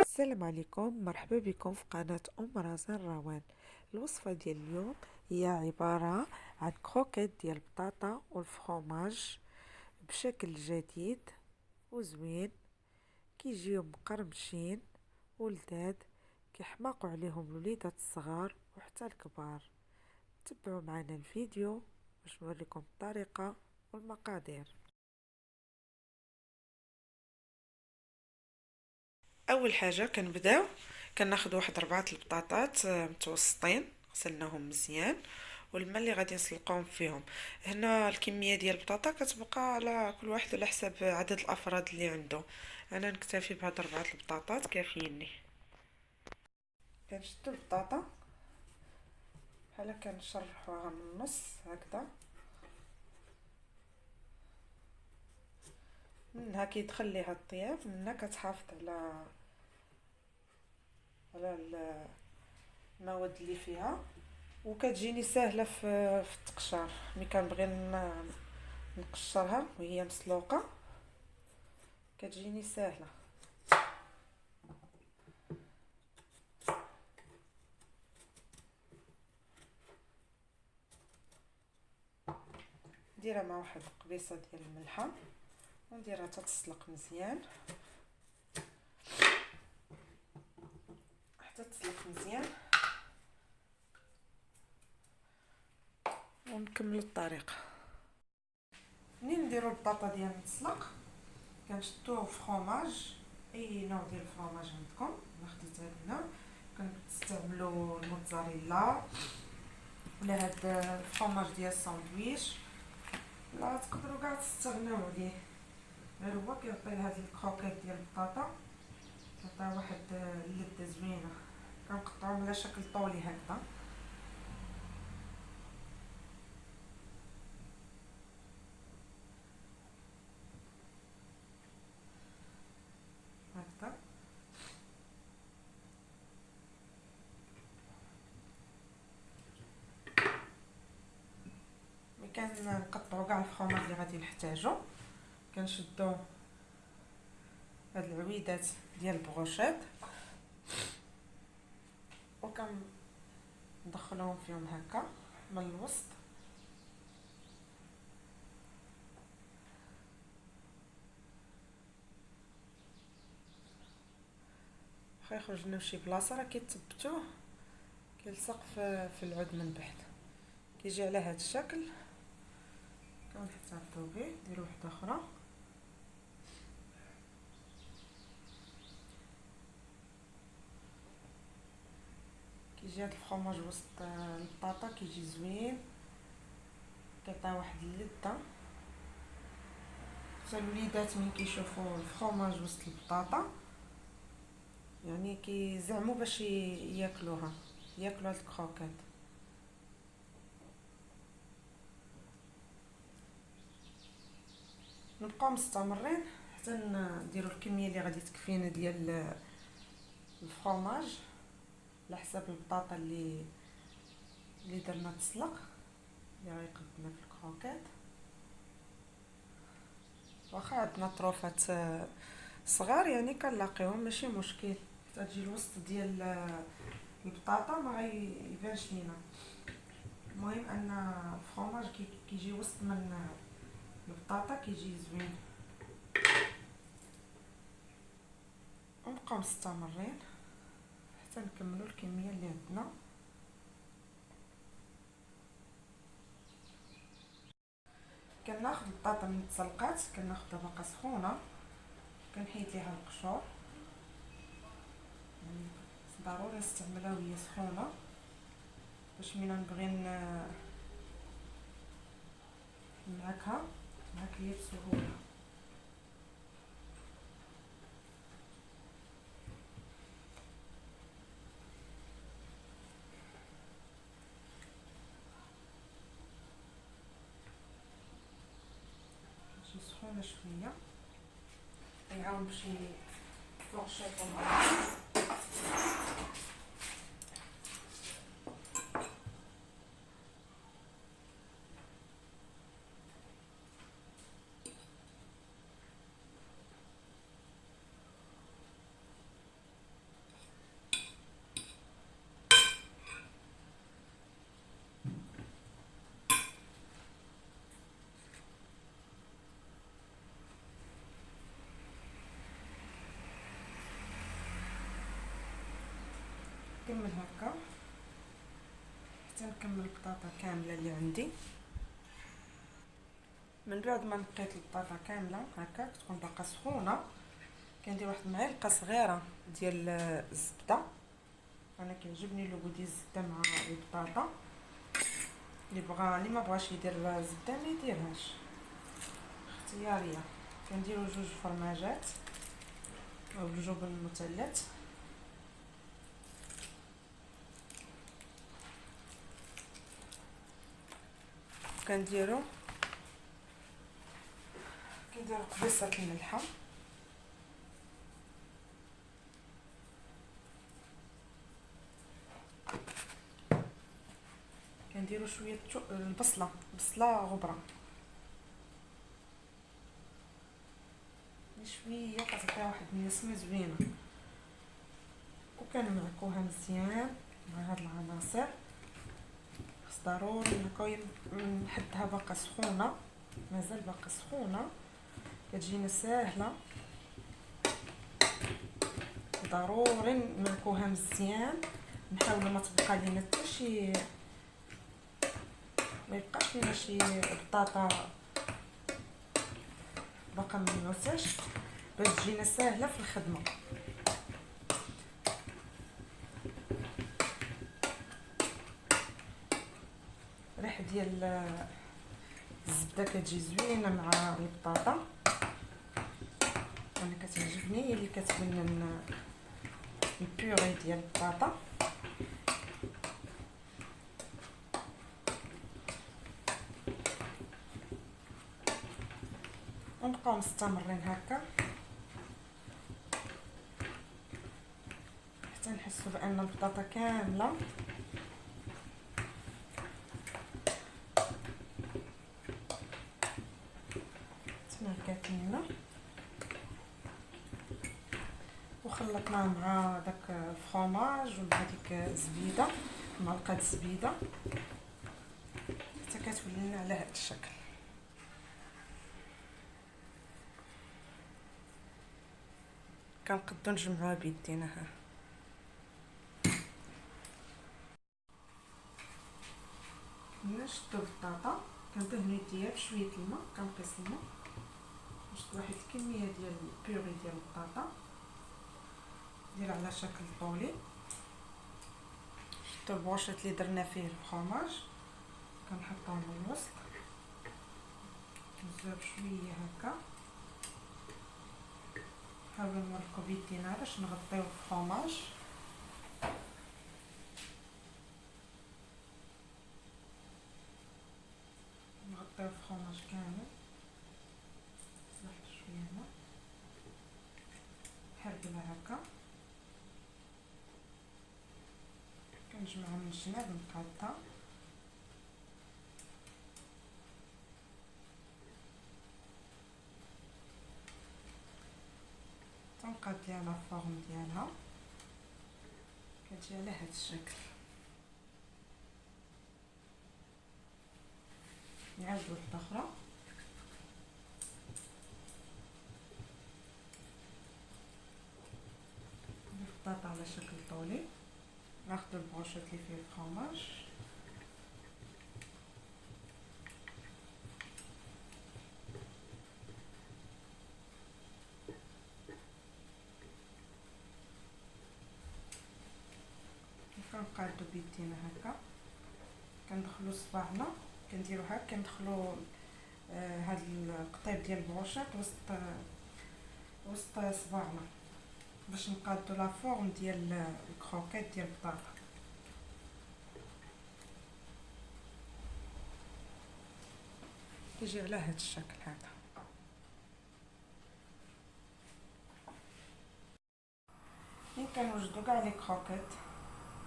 السلام عليكم، مرحبا بكم في قناة رزان روان. الوصفة ديال اليوم هي عبارة عن كروكيت ديال البطاطا والفرomاج بشكل جديد وزوين. كيجيو مقرمشين ولذاذ، كيحماقوا عليهم الوليدات الصغار وحتى الكبار. تبعوا معنا الفيديو باش نوريكم الطريقة والمقادير. اول حاجه كنبداو كناخذ واحد 4 البطاطات متوسطين، غسلناهم مزيان، والماء اللي غادي نسلقوهم فيهم. هنا الكميه ديال البطاطا كتبقى على كل واحد على حسب عدد الافراد اللي عنده. انا نكتفي بهاد 4 البطاطات كافيني. كنشدو البطاطا بحال كنشرحوها من النص هكذا، منها كيدخل ليها الطياب، منها كتحافظ على المواد اللي فيها، وكتجيني ساهله في التقشار. ملي كنبغي نقشرها وهي مسلوقه كتجيني ساهله. نديرها مع واحد القبيصه ديال الملحه ونديرها تتسلق مزيان حتى تسلق مزيان، ونكمل الطريقه. منين نديرو البطاطا ديالنا تسلق كنشدوه في فرomاج، اي نوع ديال الفرomاج عندكم. انا خديت هاد النوع، كنستعملوا الموتزاريلا ولا هاد الفرomاج ديال الساندويش، لا تقدروا كاع تستغناو عليه. غير هو كيعطي هاد الكروكيت ديال البطاطا، كيعطيها واحد اللذه زوينه. كنقطعوهم على شكل طولي هكذا. هكذا ملي كنقطعوا كاع الفرomاج اللي غادي نحتاجو، كنشدو هاد العويدات ديال البروشيط وكندخلوهم فيهم هكا من الوسط. واخا يخرج لنا شي بلاصه راه كيتثبتوه كيلصق في العود من بعد، كيجي على هاد الشكل. كنحتفظوا به. نديرو وحده اخرى. كيجي هاد الفرomاج وسط البطاطا كيجي زوين، كيعطي واحد اللذه. حتى الوليدات من كيشوفوا الفرomاج وسط البطاطا يعني كيزعموا باش ياكلوها، ياكلوا هاد الكروكيت. نبقاو مستمرين حتى نديروا الكميه اللي غادي تكفينا ديال الفرomاج على حسب البطاطا اللي درنا تسلق، اللي غيقدنا في الكروكيت. واخا عندنا طروفات صغار يعني كنلاقيهم ماشي مشكل، حتى تجي الوسط ديال البطاطا ما غيبانش لينا. المهم ان الفرomاج كيجي وسط من البطاطا كيجي زوين. ونبقاو مستمرين حتى نكملوا الكميه اللي عندنا. كناخذ البطاطا من تسلقات، كناخذها باقا سخونه، كنحيد ليها القشور. ضروري نستعملها وهي سخونه باش ملي نبغي نعكها نعك ليا بسهوله. تجي سخونه شويه، يعاون باش يفرشيطو معايا. نكمل هكا حتى نكمل البطاطا كامله اللي عندي. من بعد ما نقيت البطاطا كامله هكا تكون باقا سخونه، كندير واحد المعلقه صغيره ديال الزبده. انا كيعجبني لو ديال الزبده مع البطاطا. اللي ما بغاش يدير الزبده ما يديرهاش، اختياريه. كنديروا 2 فرماجات او الجبن المثلث. كنديروا قبيصه الملحه، كنديروا شويه البصله غبره شويه كتعطيها واحد النسمه زوينه، وكنمعكوها مزيان مع هاد العناصر. خص ضروري نعكو نحطها باقا سخونه، مازال باقا سخونه، كتجينا ساهله. ضروري نعكوها مزيان، نحاولوا ما تبقى لينا حتى شي، ما يبقاش لينا شي بطاطا باقا منعوساش، باش تجينا ساهله في الخدمه. الريحه ديال الزبده كتجي زوينه مع البطاطا، انا كتعجبني هي اللي كتبنن البيوري ديال البطاطا. ونبقاو مستمرين هكا حتى نحسوا بان البطاطا كامله تماكات لينا، وخلطناه مع داك الفرomاج ومع ديك الزبيده، معلقه الزبيده، حتى كتولي لنا على هذا الشكل. كنقدو نجمعوها بيدينا. ها نشدو البطاطا، كندهنو يديا بشويه الماء، كنقيس الماء، نشد واحد الكميه ديال البيوري ديال البطاطا، ندير على شكل طولي. شدو البوشيط اللي درنا فيه الفرomاج كنحطوه من الوسط بزاف شويه هكا. نحاولوا نوريكم بيدينا باش نغطيو الفرomاج. نغطيو الفرomاج كامل، واحد شويه هنا حرقله هكا. كنجمعها من الجناب نقادها، تنقاد ليها لافورم ديالها، كتجي على هذا الشكل. نعاودو وحده اخرى، ندير البطاطا على شكل طولي، ناخذ البروشيط اللي فيه الفرomاج، كنقادو بيدينا هكا، كندخلو صباعنا كنديرو هكا، كندخلو هاد القطيب ديال البروشيط وسط صباعنا باش نقادو لا فورم ديال الكروكيت ديال البطاطا. كيجي على هاد الشكل هذا. ملي كنوجدو كاع لي كروكيت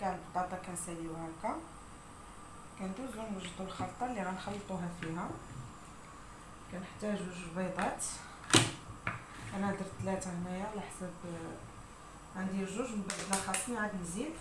كاع البطاطا كنساليوها هكا، كندوزو نوجدو الخلطه اللي غنخلطوها فيها. كنحتاج 2 بيضات، انا درت 3 هنايا على حسب، غندير 2 من بعد لا خاصني عاد نزيد.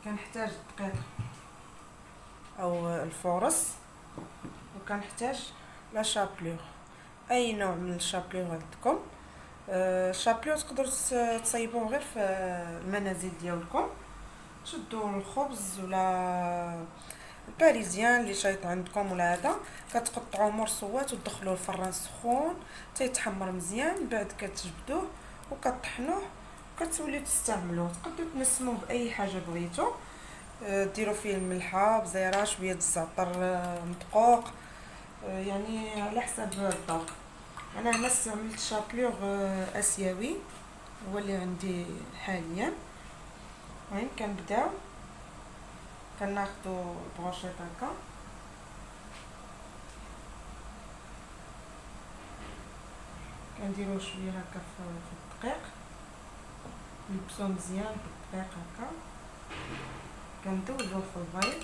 كنحتاج الدقيق او الفورص، وكنحتاج لا شابلور، اي نوع من الشابلور عندكم. الشابلور تقدروا تصايبوه غير في المنازل ديالكم. تشدوا الخبز ولا الباريزيان اللي شايط عندكم ولا هذا، كتقطعوه مرصوات وتدخلوه الفران سخون تيتحمر مزيان، بعد كتجبدوه وكطحنوه وكتوليو تستعملوه. تقدروا تنسموه باي حاجه بغيتو، ديروا فيه الملحه بزيره شويه الزعتر مدقوق، يعني على حسب الذوق. انا هنا استعملت شابلور اسيوي هو اللي عندي حاليا. المهم كنبداو كناخدو بروشيط هكا، كنديروه شويه هكا في الدقيق، نلبسوه مزيان بالدقيق هكا، كندوزوه في البيض،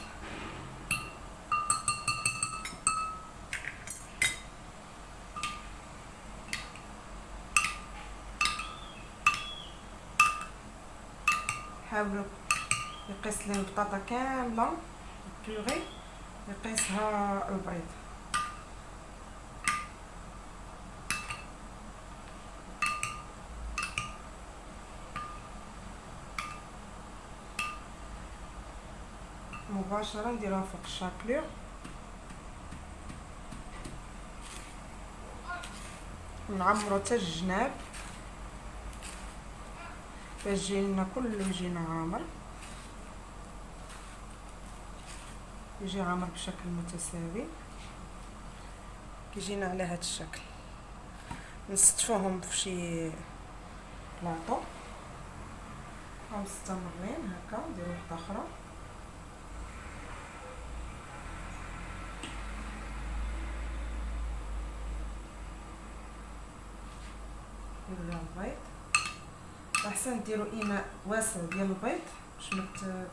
حاولوا يقيس لي البطاطا كامله البيغي يقيسها البيض. مباشره نديروها فوق الشابلور، نعمرو حتى الجناب باش يجي لنا كله يجينا عامر، يجي عامر بشكل متساوي. كيجينا على هذا الشكل نستفوهم في شي بلاطو ومستمرين هكا. نديرو وحده اخرى، نديرو ليها البيض. احسن ديروا اناء واسع ديال البيض باش ما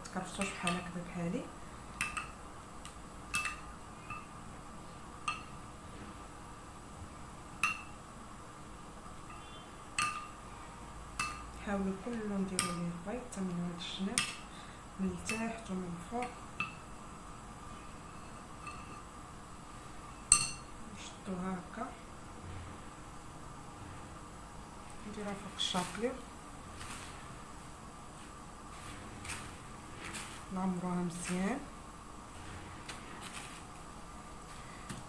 تكرفتوش بحال هكذا بحالي. حاولوا كله نديروا ليه البيض حتى من هاد الجناب، من التحت ومن الفوق. نشدوها هكا نديروها فوق الشابلور، نعمروها مزيان.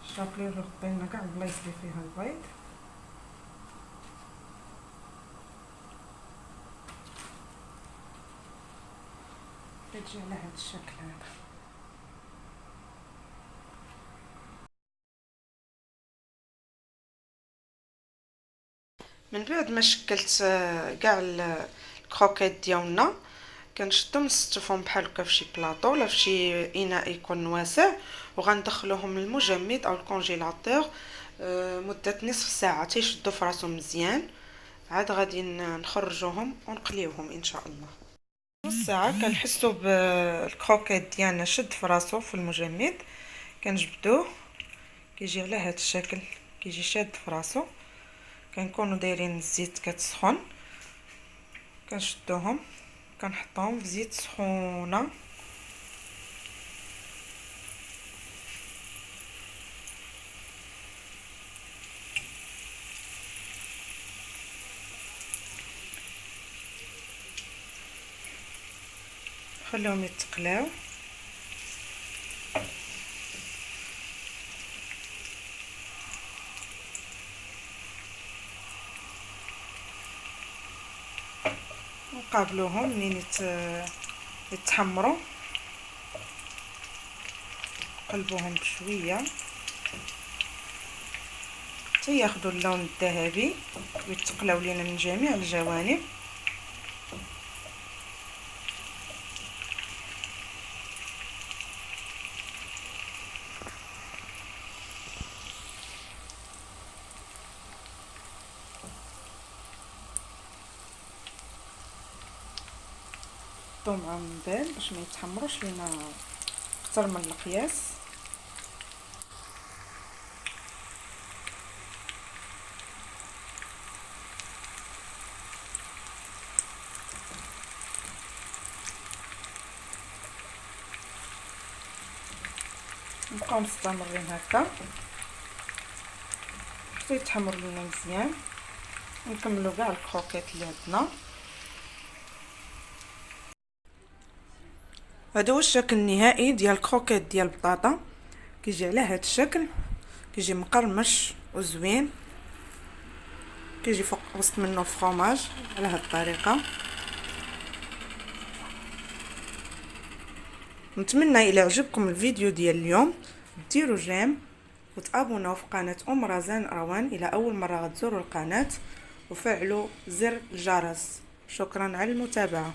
الشابلور يغطي لنا كاع البلايص اللي فيها البيض. كتجي على هذا الشكل هذا. من بعد ما شكلت كاع الكروكيت ديالنا، كنشدهم نستفهم بحال هكا في شي بلاطو ولا في شي اناء يكون واسع، وغندخلوهم للمجمد او الكونجيلاتور مده نصف ساعه تيشدوا في راسهم مزيان. عاد غادي نخرجوهم ونقليوهم ان شاء الله. نص ساعه كنحسوا بالكروكيت ديالنا شد في راسو في المجمد، كنجبدوه كيجي على هذا الشكل، كيجي شاد في راسو. كنكونوا دايرين الزيت كتسخن، كنشدوهم كنحطوهم في زيت سخونه، خليهم يتقلاو. نقابلوهم منين يتحمروا، قلبوهم بشويه حتى ياخذوا اللون الذهبي ويتقلاو لينا من جميع الجوانب. نحطو معاهم من بعد باش ما يتحمروش لينا اكثر من القياس. نبقاو مستمرين هكا حتى يتحمر لينا مزيان. نكملوا كاع الكروكيط اللي عندنا. هذا هو الشكل النهائي ديال الكروكيط ديال البطاطا. كيجي على هذا الشكل، كيجي مقرمش وزوين، كيجي فوق وسط منه الفرomاج على هذه الطريقه. نتمنى الى عجبكم الفيديو ديال اليوم ديروا جيم وتابوناو في قناه رزان روان الى اول مره غتزوروا القناه، وفعلوا زر الجرس. شكرا على المتابعه.